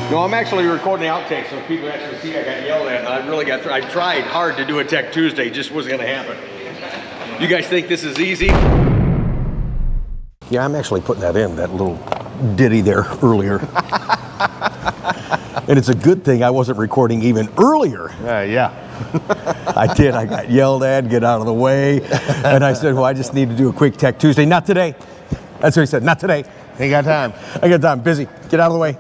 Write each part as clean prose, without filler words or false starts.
No, I'm actually recording the outtakes so people actually see I got yelled at. I tried hard to do a Tech Tuesday, just wasn't gonna happen. You guys think this is easy? Yeah, I'm actually putting that in, that little ditty there earlier. And it's a good thing I wasn't recording even earlier. Yeah. I did, I got yelled at, get out of the way. And I said, well, I just need to do a quick Tech Tuesday. Not today. That's what he said, not today. Ain't got time. I got time, busy. Get out of the way.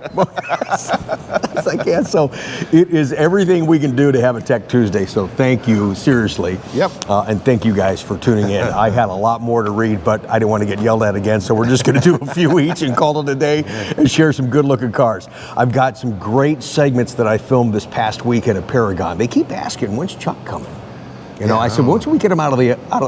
As I can. So it is everything we can do to have a Tech Tuesday. So thank you, seriously. Yep. And thank you guys for tuning in. I had a lot more to read, but I didn't want to get yelled at again. So we're just going to do a few each and call it a day and share some good looking cars. I've got some great segments that I filmed this past weekend at Paragon. They keep asking, when's Chuck coming? You know, I said, once we get him out of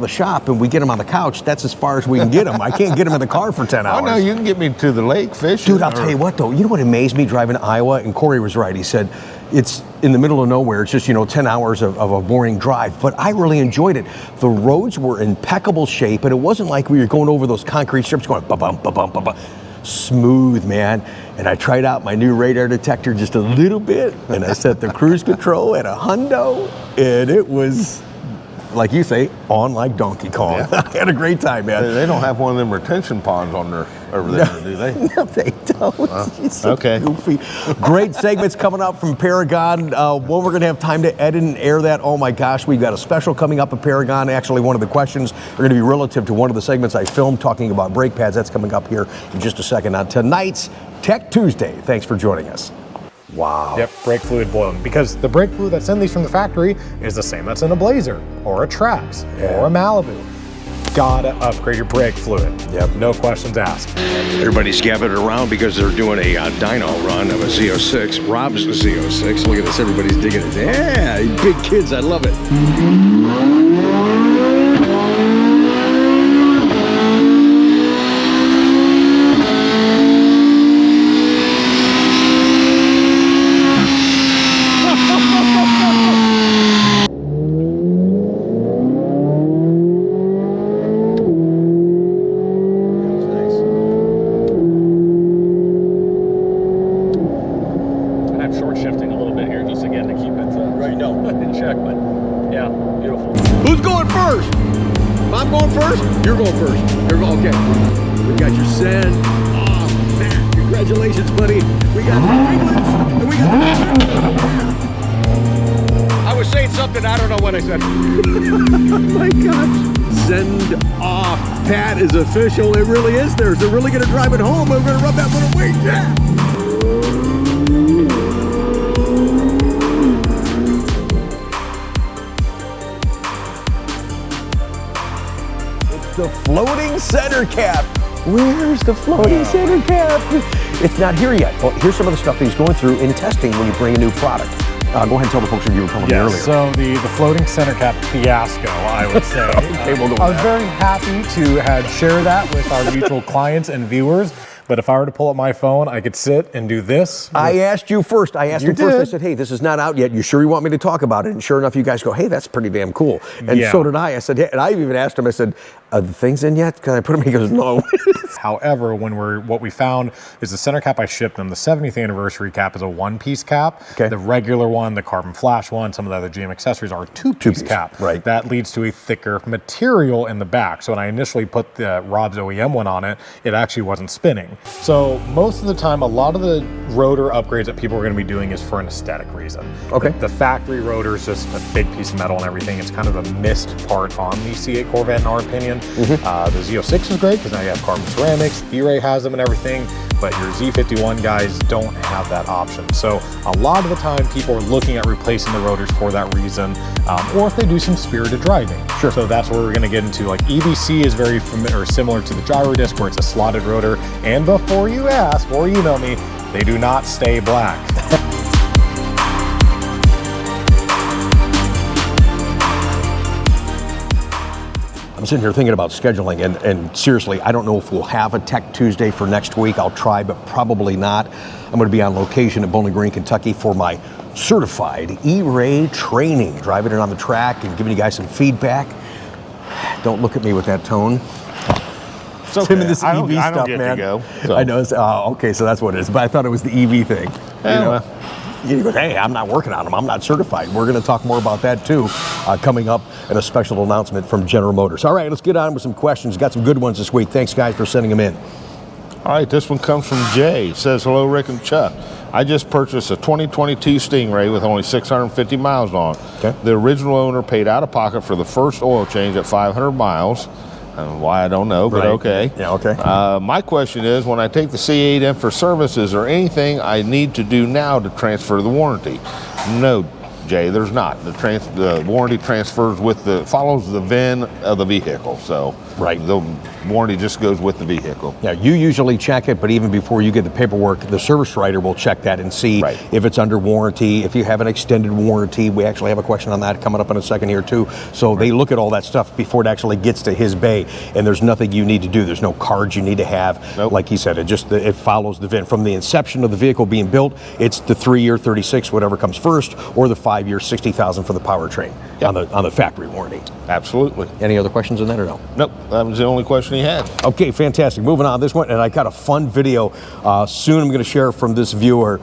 the shop and we get him on the couch, that's as far as we can get him. I can't get him in the car for 10 hours. Oh, no, you can get me to the lake fishing. Dude, I'll tell you what, though. You know what amazed me driving to Iowa? And Corey was right. He said, it's in the middle of nowhere. It's just, 10 hours of a boring drive. But I really enjoyed it. The roads were in impeccable shape, and it wasn't like we were going over those concrete strips going ba-bum, ba-bum, ba-bum. Smooth, man. And I tried out my new radar detector just a little bit, and I set the cruise control at 100, and it was, like you say, on like Donkey Kong. Yeah. I had a great time, man. They don't have one of them retention ponds on there over there, do they? No, they don't. It's so okay. Goofy. Great segments coming up from Paragon. When we're going to have time to edit and air that, oh my gosh, we've got a special coming up at Paragon. Actually, one of the questions are going to be relative to one of the segments I filmed talking about brake pads. That's coming up here in just a second on tonight's Tech Tuesday. Thanks for joining us. Wow. Yep, brake fluid boiling. Because the brake fluid that's in these from the factory is the same that's in a Blazer or a Trax or a Malibu. Gotta upgrade your brake fluid. Yep. No questions asked. Everybody's gathered around because they're doing a dyno run of a Z06. Rob's Z06. Look at this, everybody's digging it. Yeah, big kids, I love it. Who's going first? If I'm going first, you're going first. Okay. We got your send. Oh, man. Congratulations, buddy. We got the Englands and we got the I was saying something, I don't know what I said. Oh my gosh. Send off. Pat is official. It really is theirs. They're really going to drive it home. We're going to rub that little weight. Yeah. The floating center cap. Where's the floating center cap? It's not here yet. Well, here's some of the stuff that he's going through in testing when you bring a new product. Go ahead and tell the folks what you were telling me earlier. So the floating center cap fiasco, I would say. Okay, we'll go with I was very happy to share that with our mutual clients and viewers. But if I were to pull up my phone, I could sit and do this. I asked you first. I asked him first. I said, hey, this is not out yet. You sure you want me to talk about it? And sure enough, you guys go, hey, that's pretty damn cool. And so did I. I said, hey, and I even asked him, I said, are the things in yet? Can I put them in? He goes, no. However, what we found is the center cap I shipped them, the 70th anniversary cap is a one-piece cap. Okay. The regular one, the carbon flash one, some of the other GM accessories are a two-piece cap. Right. That leads to a thicker material in the back. So when I initially put the Rob's OEM one on it, it actually wasn't spinning. So most of the time, a lot of the rotor upgrades that people are going to be doing is for an aesthetic reason. Okay. The factory rotor is just a big piece of metal and everything. It's kind of a missed part on the C8 Corvette, in our opinion. The Z06 is great because now you have carbon ceramics, E-Ray has them and everything, but your Z51 guys don't have that option. So a lot of the time people are looking at replacing the rotors for that reason, or if they do some spirited driving. Sure. So that's where we're going to get into, like EBC is very familiar, or similar to the gyro disc where it's a slotted rotor, and before you ask or email me, they do not stay black. I'm sitting here thinking about scheduling, and seriously, I don't know if we'll have a Tech Tuesday for next week. I'll try, but probably not. I'm going to be on location at Bowling Green, Kentucky for my certified E-Ray training, driving it on the track and giving you guys some feedback. Don't look at me with that tone. It's okay. Tim and this I EV don't stuff, get to man. go, so. I know. Okay, so that's what it is. But I thought it was the EV thing. You go, hey, I'm not working on them. I'm not certified. We're going to talk more about that too, coming up in a special announcement from General Motors. All right, let's get on with some questions. Got some good ones this week. Thanks, guys, for sending them in. All right, this one comes from Jay. It says, hello, Rick and Chuck. I just purchased a 2022 Stingray with only 650 miles on. Okay. The original owner paid out of pocket for the first oil change at 500 miles. Why, I don't know, but Right. okay. Yeah, okay. My question is, when I take the C8 in for services, or anything I need to do now to transfer the warranty? No, Jay, there's not. The warranty transfers follows the VIN of the vehicle. So Right. the warranty just goes with the vehicle. Yeah, you usually check it, but even before you get the paperwork, the service writer will check that and see Right. if it's under warranty, if you have an extended warranty. We actually have a question on that coming up in a second here too. So they look at all that stuff before it actually gets to his bay, and there's nothing you need to do. There's no cards you need to have. Nope. Like he said, it follows the VIN. From the inception of the vehicle being built, it's the 3-year 36, whatever comes first, or the 5-year 60,000 for the powertrain on the factory warranty. Absolutely. Any other questions on that or no? Nope, that was the only question he had. Okay, fantastic. Moving on. This one, and I got a fun video soon. I'm going to share from this viewer.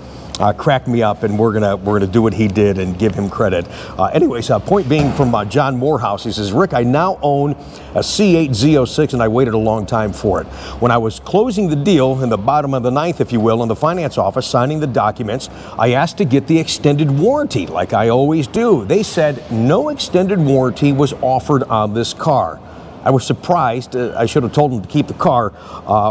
Cracked me up, and we're gonna do what he did and give him credit. Anyways, point being from John Morehouse, he says, Rick, I now own a C8 Z06, and I waited a long time for it. When I was closing the deal in the bottom of the ninth, if you will, in the finance office, signing the documents, I asked to get the extended warranty, like I always do. They said no extended warranty was offered on this car. I was surprised. I should have told him to keep the car.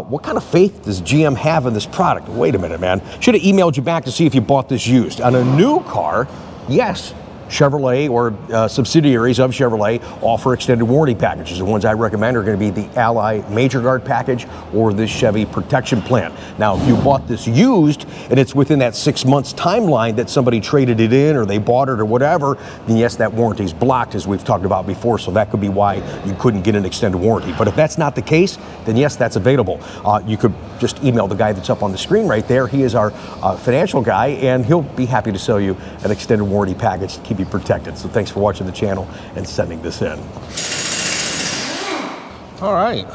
What kind of faith does GM have in this product? Wait a minute, man. Should have emailed you back to see if you bought this used. On a new car, yes, Chevrolet or subsidiaries of Chevrolet offer extended warranty packages. The ones I recommend are going to be the Ally Major Guard package or the Chevy Protection Plan. Now, if you bought this used and it's within that 6 months timeline that somebody traded it in or they bought it or whatever, then yes, that warranty is blocked, as we've talked about before. So that could be why you couldn't get an extended warranty. But if that's not the case, then yes, that's available. You could just email the guy that's up on the screen right there. He is our financial guy, and he'll be happy to sell you an extended warranty package to keep you protected. So thanks for watching the channel and sending this in. All right.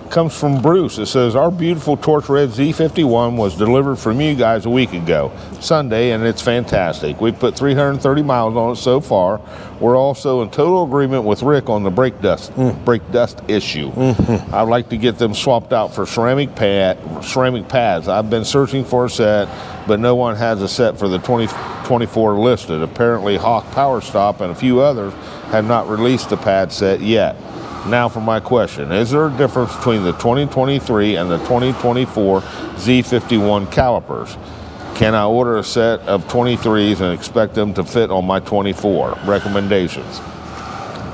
Comes from Bruce. It says, our beautiful torch red Z51 was delivered from you guys a week ago, Sunday, and it's fantastic. We've put 330 miles on it so far. We're also in total agreement with Rick on the brake dust issue. I'd like to get them swapped out for ceramic pads. I've been searching for a set, but no one has a set for the 2024 listed. Apparently Hawk Power Stop and a few others have not released the pad set yet. Now for my question, is there a difference between the 2023 and the 2024 Z51 calipers? Can I order a set of 23s and expect them to fit on my 24? Recommendations?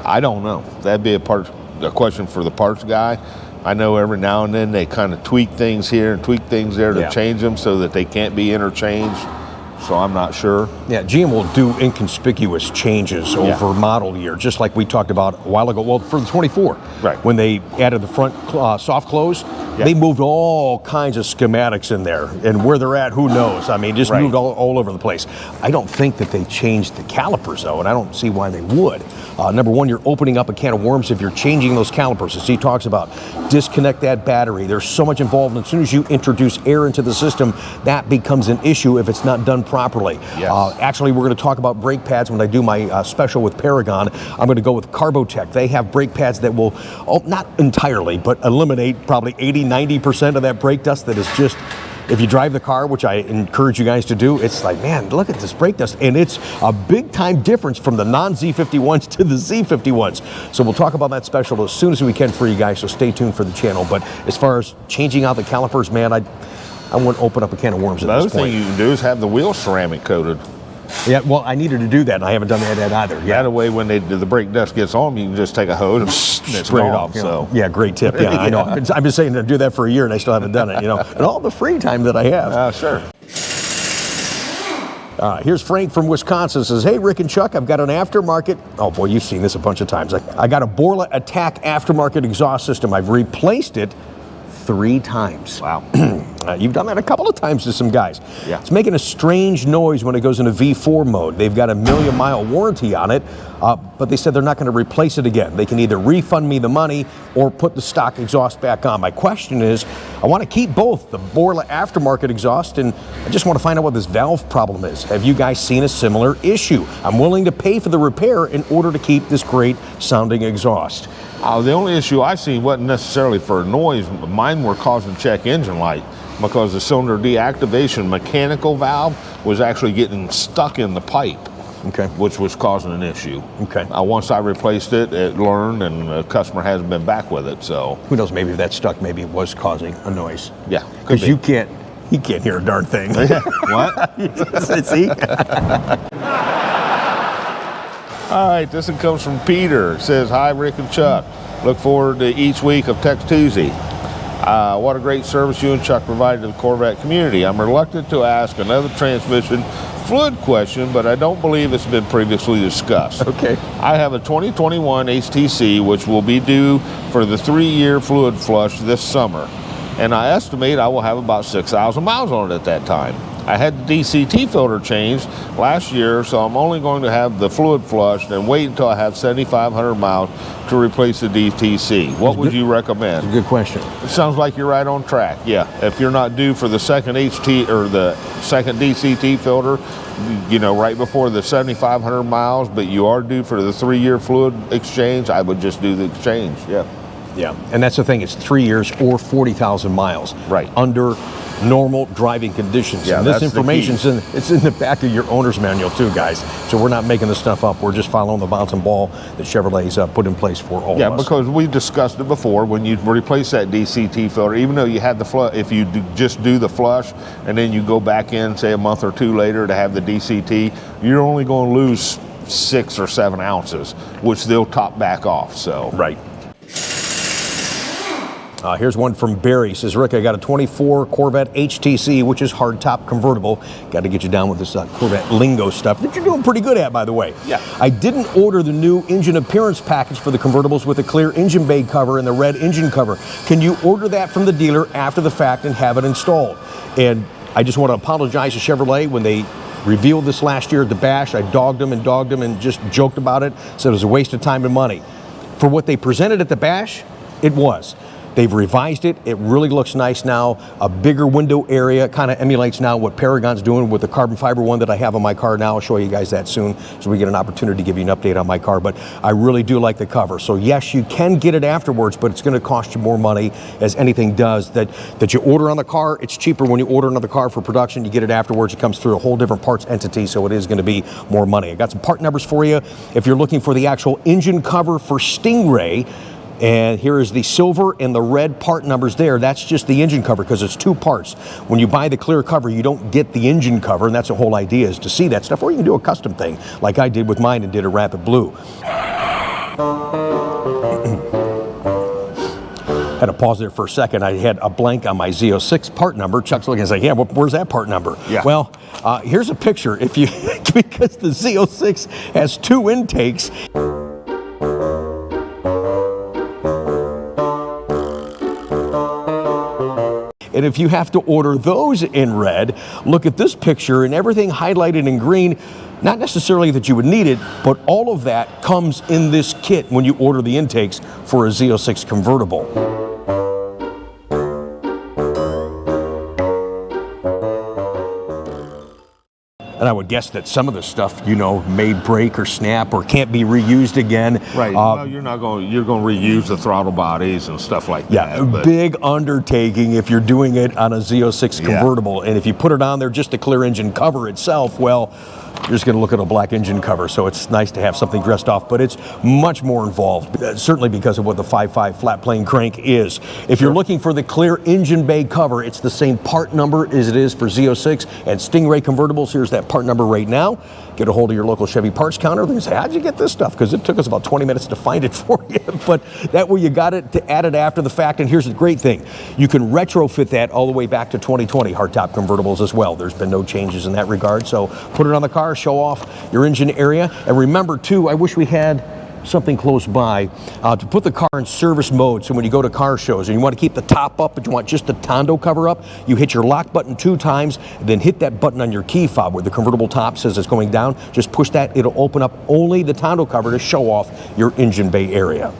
I don't know. That'd be a question for the parts guy. I know every now and then they kind of tweak things here and tweak things there to change them so that they can't be interchanged. So I'm not sure. Yeah, GM will do inconspicuous changes over model year, just like we talked about a while ago. Well, for the 24, right, when they added the front soft close, they moved all kinds of schematics in there, and where they're at, who knows? I mean, just moved all over the place. I don't think that they changed the calipers, though, and I don't see why they would. Number one, you're opening up a can of worms if you're changing those calipers. As he talks about, disconnect that battery. There's so much involved, and as soon as you introduce air into the system, that becomes an issue if it's not done properly. Actually, we're going to talk about brake pads when I do my special with Paragon. I'm going to go with Carbotech. They have brake pads that will, not entirely, but eliminate probably 80-90% of that brake dust that is just, if you drive the car, which I encourage you guys to do, it's like, man, look at this brake dust. And it's a big time difference from the non-Z51s to the Z51s. So we'll talk about that special as soon as we can for you guys, so stay tuned for the channel. But as far as changing out the calipers, man, I wouldn't open up a can of worms at this point. The other thing you can do is have the wheel ceramic coated. Yeah, well, I needed to do that, and I haven't done that either. That way, when the brake dust gets on, you can just take a hose and spray it off. So yeah, great tip. Yeah, I know. I've been saying to do that for a year, and I still haven't done it. And all the free time that I have. Sure. Here's Frank from Wisconsin. Says, hey, Rick and Chuck, I've got an aftermarket. Oh boy, you've seen this a bunch of times. I got a Borla Attack aftermarket exhaust system. I've replaced it 3 times. Wow. You've done that a couple of times to some guys. Yeah. It's making a strange noise when it goes into V4 mode. They've got a 1,000,000-mile warranty on it. but they said they're not going to replace it again. They can either refund me the money or put the stock exhaust back on. My question is, I want to keep both the Borla aftermarket exhaust, and I just want to find out what this valve problem is. Have you guys seen a similar issue? I'm willing to pay for the repair in order to keep this great sounding exhaust. The only issue I seen wasn't necessarily for noise. Mine were causing check engine light because the cylinder deactivation mechanical valve was actually getting stuck in the pipe. Okay. Which was causing an issue. Okay. Once I replaced it, it learned, and the customer hasn't been back with it. So who knows? Maybe if that stuck, maybe it was causing a noise. Yeah, because he can't hear a darn thing. What? See? All right, this one comes from Peter. It says, "Hi, Rick and Chuck. Look forward to each week of Text Tuesday. What a great service you and Chuck provided to the Corvette community. I'm reluctant to ask another transmission fluid question, but I don't believe it's been previously discussed. Okay. I have a 2021 HTC, which will be due for the 3-year fluid flush this summer, and I estimate I will have about 6,000 miles on it at that time. I had the DCT filter changed last year, so I'm only going to have the fluid flushed and wait until I have 7,500 miles to replace the DTC. What would you recommend?" Good question. It sounds like you're right on track. Yeah, if you're not due for the second HT or the second DCT filter, you know, right before the 7,500 miles, but you are due for the 3-year fluid exchange, I would just do the exchange. Yeah. Yeah, and that's the thing. It's 3 years or 40,000 miles. Right. Under normal driving conditions. Yeah, and this that's the information's key. it's in the back of your owner's manual too, guys. So we're not making this stuff up. We're just following the bouncing ball that Chevrolet's put in place for all of us. Yeah, because we discussed it before. When you replace that DCT filter, even though you had the flush, if you just do the flush and then you go back in, say a month or two later to have the DCT, you're only going to lose 6 or 7 ounces, which they'll top back off. So right. Here's one from Barry. He says, "Rick, I got a 24 Corvette HTC, which is hardtop convertible." Got to get you down with this Corvette lingo stuff that you're doing pretty good at, by the way. Yeah. I didn't order the new engine appearance package for the convertibles with a clear engine bay cover and the red engine cover. Can you order that from the dealer after the fact and have it installed? And I just want to apologize to Chevrolet. When they revealed this last year at the bash, I dogged them and just joked about it. Said it was a waste of time and money. For what they presented at the bash, it was. They've revised it. It really looks nice now. A bigger window area, kind of emulates now what Paragon's doing with the carbon fiber one that I have on my car now. I'll show you guys that soon so we get an opportunity to give you an update on my car. But I really do like the cover. So yes, you can get it afterwards, but it's going to cost you more money, as anything does. That you order on the car, it's cheaper when you order another car for production. You get it afterwards. It comes through a whole different parts entity, so it is going to be more money. I got some part numbers for you if you're looking for the actual engine cover for Stingray. And here is the silver and the red part numbers there. That's just the engine cover because it's 2 parts. When you buy the clear cover, you don't get the engine cover, and that's the whole idea, is to see that stuff. Or you can do a custom thing like I did with mine and did a rapid blue. Had to pause there for a second. I had a blank on my Z06 part number. Chuck's looking and saying, "Yeah, where's that part number?" Yeah. Well, here's a picture. If you because the Z06 has 2 intakes. And if you have to order those in red, look at this picture and everything highlighted in green. Not necessarily that you would need it, but all of that comes in this kit when you order the intakes for a Z06 convertible. And I would guess that some of the stuff, you know, may break or snap or can't be reused again. Right. No, you're going to reuse the throttle bodies and stuff like that. Yeah, big undertaking if you're doing it on a Z06 convertible. And if you put it on there, just the clear engine cover itself, well, you're just going to look at a black engine cover. So it's nice to have something dressed off, but it's much more involved, certainly because of what the 5.5 flat plane crank is. If you're looking for the clear engine bay cover, it's the same part number as it is for Z06 and Stingray convertibles. Here's that part number right now. Get a hold of your local Chevy parts counter. They can say, "How'd you get this stuff?" Because it took us about 20 minutes to find it for you. But that way you got it to add it after the fact. And here's the great thing. You can retrofit that all the way back to 2020 hardtop convertibles as well. There's been no changes in that regard. So put it on the car, show off your engine area. And remember too, I wish we had something close by to put the car in service mode. So when you go to car shows and you want to keep the top up, but you want just the Tondo cover up, you hit your lock button 2 times, then hit that button on your key fob where the convertible top says it's going down. Just push that, it'll open up only the Tondo cover to show off your engine bay area.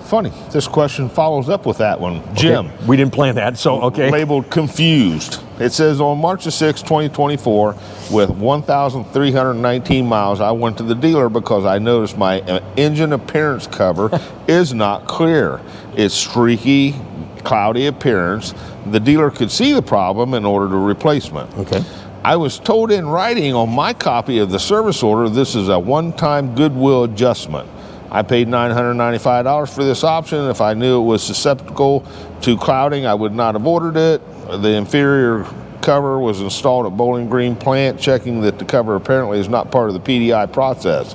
Funny, this question follows up with that one. Jim. Okay. We didn't plan that, so okay. Labeled confused. It says on March the 6th, 2024, with 1,319 miles, I went to the dealer because I noticed my engine appearance cover is not clear. It's streaky, cloudy appearance. The dealer could see the problem and ordered a replacement. Okay. I was told in writing on my copy of the service order, this is a one-time Goodwill adjustment. I paid $995 for this option. If I knew it was susceptible to clouding, I would not have ordered it. The inferior cover was installed at Bowling Green plant, checking that the cover apparently is not part of the PDI process.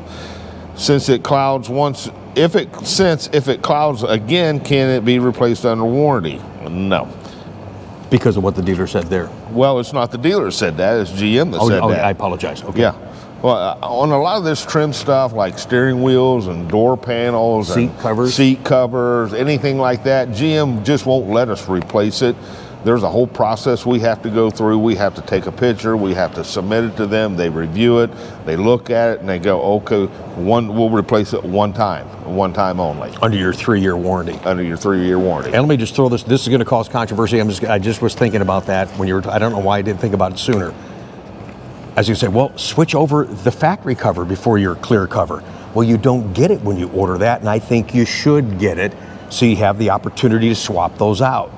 Since it clouds once, if it clouds again, can it be replaced under warranty? No. Because of what the dealer said there. Well, it's not the dealer that said that, it's GM that said that. I apologize. Okay. Yeah. Well, on a lot of this trim stuff, like steering wheels and door panels, seat covers, anything like that, GM just won't let us replace it. There's a whole process we have to go through. We have to take a picture, we have to submit it to them, they review it, they look at it, and they go, okay, we'll replace it one time only. Under your 3-year warranty. Under your 3-year warranty. And let me just throw this is going to cause controversy. I just was thinking about that when you were, I don't know why I didn't think about it sooner. As you say, well, switch over the factory cover before your clear cover. Well, you don't get it when you order that, and I think you should get it so you have the opportunity to swap those out.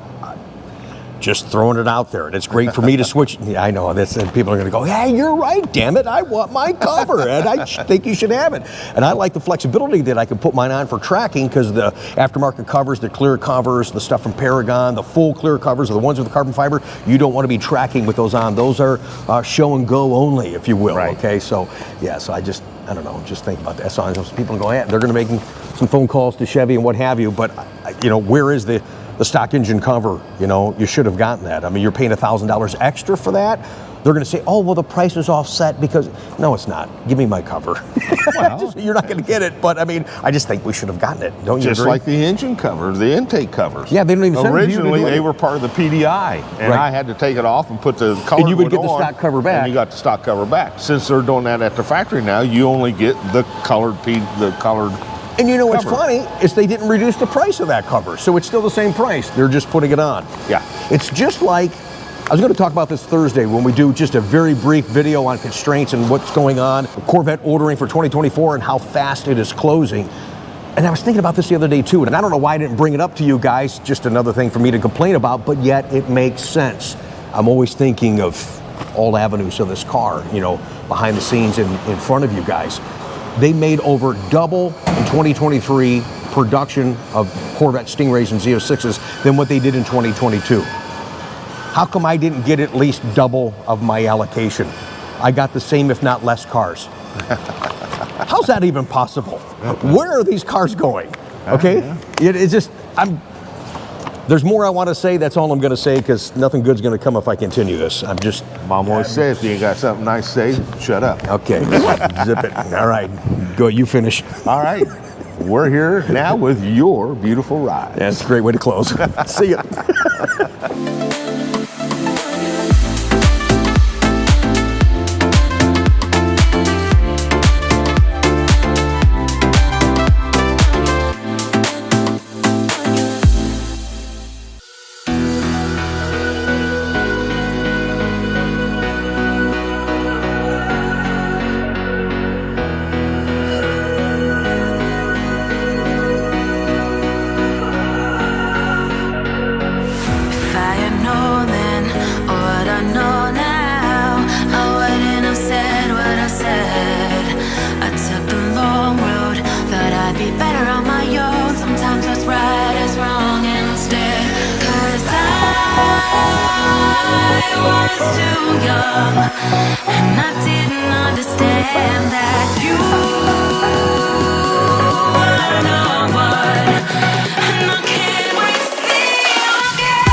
Just throwing it out there, and it's great for me to switch. Yeah, I know this, and people are going to go, "Hey, you're right, damn it! I want my cover, and I think you should have it." And I like the flexibility that I can put mine on for tracking because the aftermarket covers, the clear covers, the stuff from Paragon, the full clear covers, are the ones with the carbon fiber. You don't want to be tracking with those on. Those are show and go only, if you will. Right. Okay, so yeah, so I don't know, just think about that. So people go, "Yeah, they're going to make some phone calls to Chevy and what have you," but where is the stock engine cover? You should have gotten that. I mean, you're paying $1,000 extra for that. They're going to say, "Oh, well, the price is offset because..." No, it's not. Give me my cover. Well, You're not going to get it, but I mean, I just think we should have gotten it. Don't you just agree? like the engine covers, the intake covers. Yeah, they don't even send them to you, originally do they were part of the PDI, and Right. I had to take it off and put the color. And you would get the on, stock cover back. And you got the stock cover back. Since they're doing that at the factory now, you only get the colored And you know what's cover. funny is they didn't reduce the price of that cover, so it's still the same price. They're just putting it on. Yeah. It's just like, I was going to talk about this Thursday when we do just a very brief video on constraints and what's going on, Corvette ordering for 2024 and how fast it is closing. And I was thinking about this the other day too, and I don't know why I didn't bring it up to you guys, just another thing for me to complain about, but yet it makes sense. I'm always thinking of all avenues of this car, behind the scenes in front of you guys. They made over double in 2023 production of Corvette Stingrays and Z06s than what they did in 2022. How come I didn't get at least double of my allocation? I got the same, if not less, cars. How's that even possible? Where are these cars going? Okay? It's just, there's more I want to say. That's all I'm going to say because nothing good's going to come if I continue this. Mom always says, if you ain't got something nice to say, shut up. Okay, zip it. All right, go, you finish. All right. We're here now with your beautiful ride. That's a great way to close. See ya. And I didn't understand that you are the one, and I can't wait to see you again.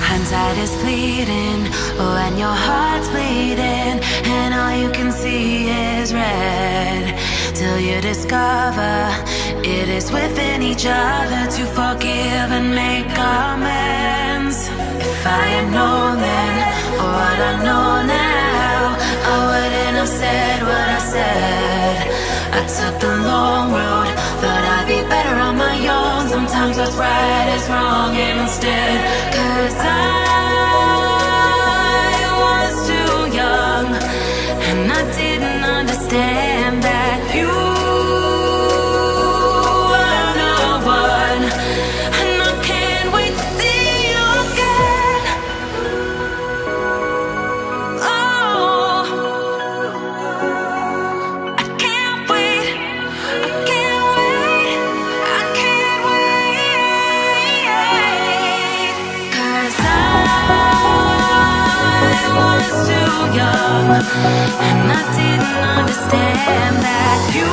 Hindsight is fleeting when your heart's bleeding and all you can see is red. Till you discover it is within each other to forgive and make amends. If I had known then what I know now, I wouldn't have said what I said. I took the long road, thought I'd be better on my own. Sometimes what's right is wrong instead. 'Cause I was too young and I didn't understand that you were the one. And I can't wait to see you again. Oh, I can't wait, I can't wait, I can't wait. 'Cause I was too young and I didn't understand that you